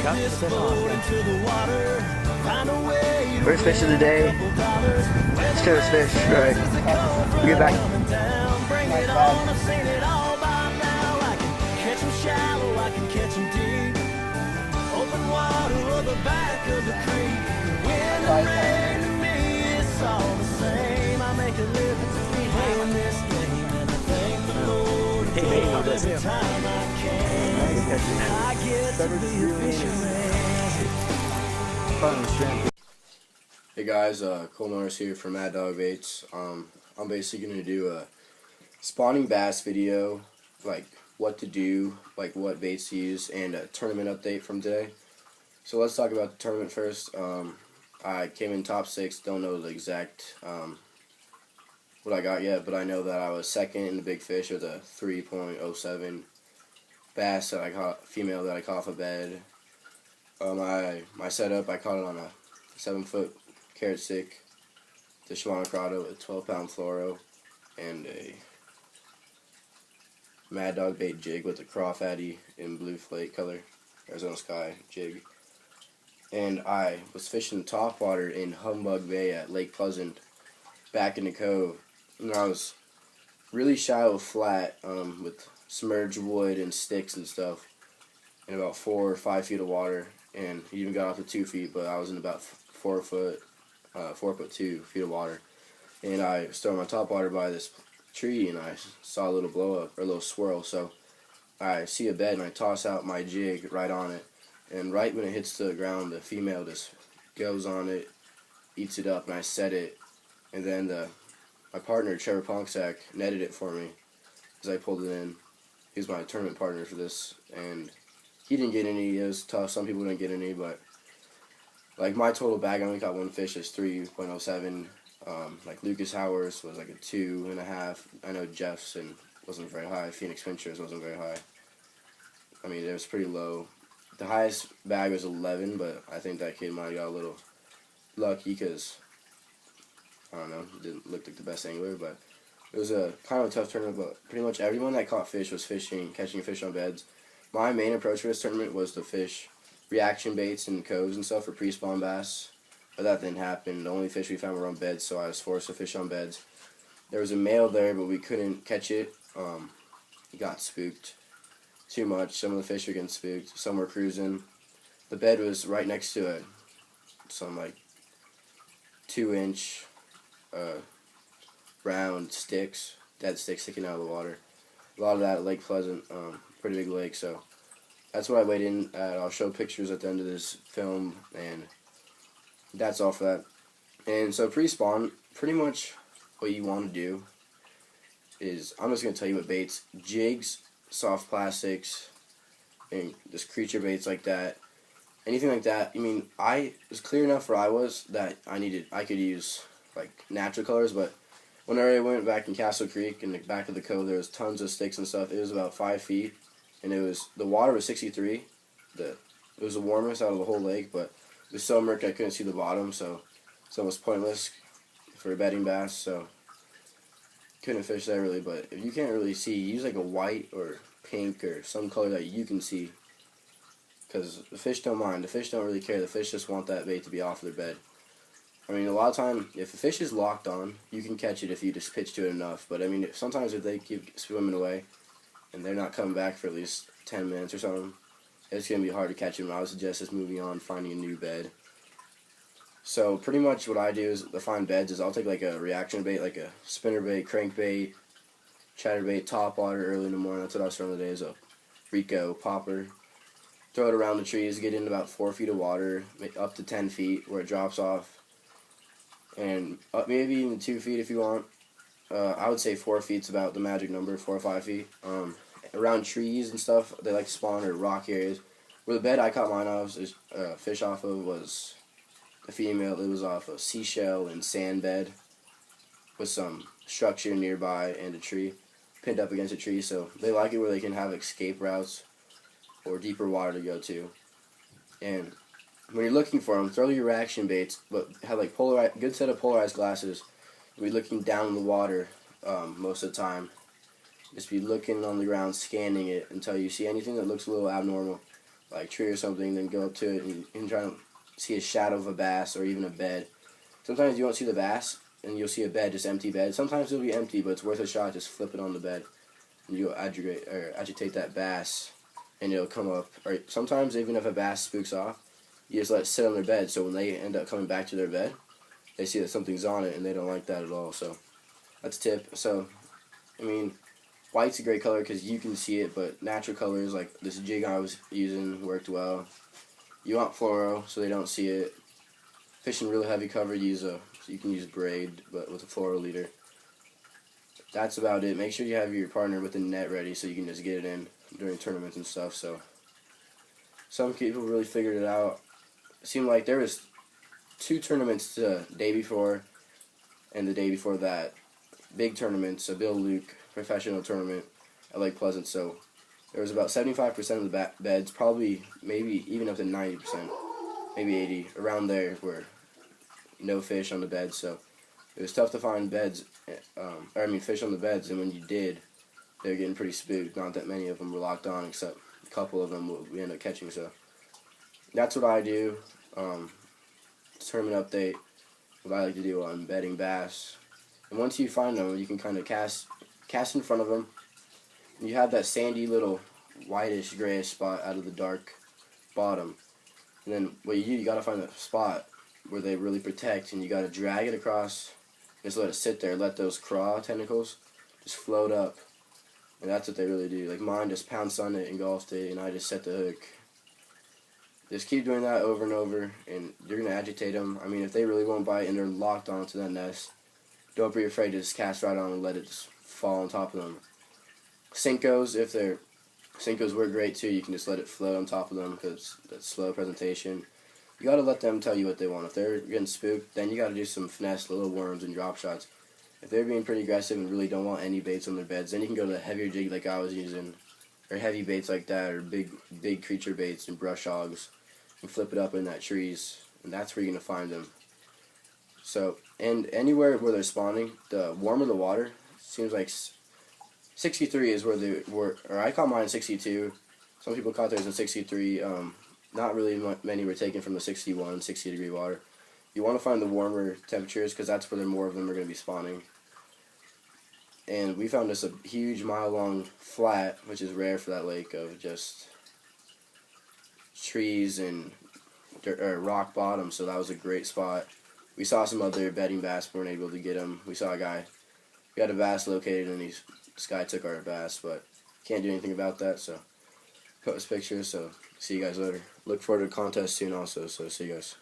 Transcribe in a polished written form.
First fish of the day. Let's kill this fish. Right. We'll get back. Hey guys, Norris here from Mad Dog Baits. I'm basically gonna do a spawning bass video, like what to do, like what baits to use, and a tournament update from today. So let's talk about the tournament first. I came in top 6. Don't know the exact what I got yet, but I know that I was second in the big fish with a 3.07 bass that I caught, female that I caught off a bed. My setup, I caught it on a 7-foot carrot stick, the Shimano Crotto with 12-pound fluoro, and a Mad Dog bait jig with a crawfatty in blue flake color, Arizona Sky jig. And I was fishing topwater in Humbug Bay at Lake Pleasant, back in the cove. And I was really shallow flat, with submerged wood and sticks and stuff, in about 4 or 5 feet of water, and even got off to 2 feet, but I was in about 4'2" feet of water. And I was throwing my topwater by this tree, and I saw a little blow up, or a little swirl, so I see a bed, and I toss out my jig right on it, and right when it hits the ground, the female just goes on it, eats it up, and I set it, and then my partner, Trevor Ponksack, netted it for me as I pulled it in. He was my tournament partner for this, and he didn't get any. It was tough. Some people didn't get any, but like my total bag, I only got one fish. It's 3.07. Like Lucas Howers was like a 2.5. I know Jeffson wasn't very high. Phoenix Finchers wasn't very high. I mean, it was pretty low. The highest bag was 11, but I think that kid might have got a little lucky because, I don't know, it didn't look like the best angler, but it was a kind of a tough tournament. But pretty much everyone that caught fish was catching fish on beds. My main approach for this tournament was to fish reaction baits and coves and stuff for pre-spawn bass, but that didn't happen. The only fish we found were on beds, so I was forced to fish on beds. There was a male there, but we couldn't catch it. He got spooked too much. Some of the fish were getting spooked. Some were cruising. The bed was right next to some like 2-inch round sticks, dead sticks sticking out of the water. A lot of that at Lake Pleasant, pretty big lake, so that's what I weighed in at. I'll show pictures at the end of this film, and that's all for that. And so pre-spawn, pretty much what you want to do is, I'm just going to tell you what baits: jigs, soft plastics, and just creature baits like that. Anything like that. I mean, it was clear enough where I was that I could use like natural colors, but whenever I went back in Castle Creek in the back of the cove, there was tons of sticks and stuff. It was about 5 feet, and the water was 63. It was the warmest out of the whole lake, but it was so murky I couldn't see the bottom, so it's almost pointless for a bedding bass. So couldn't fish there really. But if you can't really see, use like a white or pink or some color that you can see, because the fish don't mind. The fish don't really care. The fish just want that bait to be off their bed. I mean, a lot of time, if a fish is locked on, you can catch it if you just pitch to it enough. But I mean, sometimes if they keep swimming away and they're not coming back for at least 10 minutes or something, it's going to be hard to catch them. I would suggest just moving on, finding a new bed. So pretty much what I do is to find beds is I'll take like a reaction bait, like a spinner bait, crankbait, chatterbait, topwater early in the morning. That's what I was throwing today, is a Rico popper. Throw it around the trees, get in about 4 feet of water, up to 10 feet where it drops off, and up maybe even 2 feet if you want. I would say 4 feet's about the magic number, 4 or 5 feet. Around trees and stuff, they like to spawn, or rock areas. Where the bed I caught mine off, fish off of, was the female. It was off a seashell and sand bed with some structure nearby and a tree, pinned up against a tree. So they like it where they can have escape routes or deeper water to go to. And when you're looking for them, throw your reaction baits, but have like good set of polarized glasses. You'll be looking down in the water most of the time. Just be looking on the ground, scanning it until you see anything that looks a little abnormal. like tree or something, then go up to it and try to see a shadow of a bass or even a bed. Sometimes you won't see the bass and you'll see a bed, just empty bed. Sometimes it'll be empty, but it's worth a shot. Just flip it on the bed and you'll agitate that bass and it'll come up. Or sometimes even if a bass spooks off, you just let it sit on their bed. So when they end up coming back to their bed, they see that something's on it and they don't like that at all. So that's a tip. So I mean, white's a great color because you can see it, but natural colors like this jig I was using worked well. You want fluoro so they don't see it. Fishing really heavy cover, you can use braid, but with a fluoro leader. That's about it. Make sure you have your partner with the net ready so you can just get it in during tournaments and stuff. So some people really figured it out. It seemed like there was 2 tournaments the day before and the day before that. Big tournaments, a Bill Luke professional tournament at Lake Pleasant. So there was about 75% of the beds, probably maybe even up to 90%, maybe 80, around there were no fish on the beds. So it was tough to find beds, fish on the beds, and when you did, they were getting pretty spooked. Not that many of them were locked on, except a couple of them we ended up catching. So that's what I do. Tournament update, what I like to do on bedding bass. And once you find them, you can kind of cast in front of them. You have that sandy little whitish grayish spot out of the dark bottom. And then what you got to find a spot where they really protect, and you got to drag it across. Just let it sit there. Let those craw tentacles just float up. And that's what they really do. Like mine just pounced on it, engulfed it, and I just set the hook. Just keep doing that over and over, and you're going to agitate them. I mean, if they really won't bite and they're locked onto that nest, don't be afraid to just cast right on and let it just fall on top of them. Sinkos, Sinkos work great too. You can just let it float on top of them because that's slow presentation. You got to let them tell you what they want. If they're getting spooked, then you got to do some finesse, little worms and drop shots. If they're being pretty aggressive and really don't want any baits on their beds, then you can go to the heavier jig like I was using, or heavy baits like that, or big creature baits and brush hogs, and flip it up in that trees, and that's where you're gonna find them. So, and anywhere where they're spawning, the warmer the water, seems like 63 is where they were, or I caught mine 62. Some people caught theirs in 63. Not really many were taken from the 61, 60 degree water. You want to find the warmer temperatures because that's where more of them are going to be spawning. And we found this a huge mile-long flat, which is rare for that lake, of just trees and dirt, or rock bottom, so that was a great spot. We saw some other bedding bass, but weren't able to get them. We saw a guy, we had a bass located, and this guy took our bass, but can't do anything about that, so post pictures, so see you guys later. Look forward to the contest soon also, so see you guys.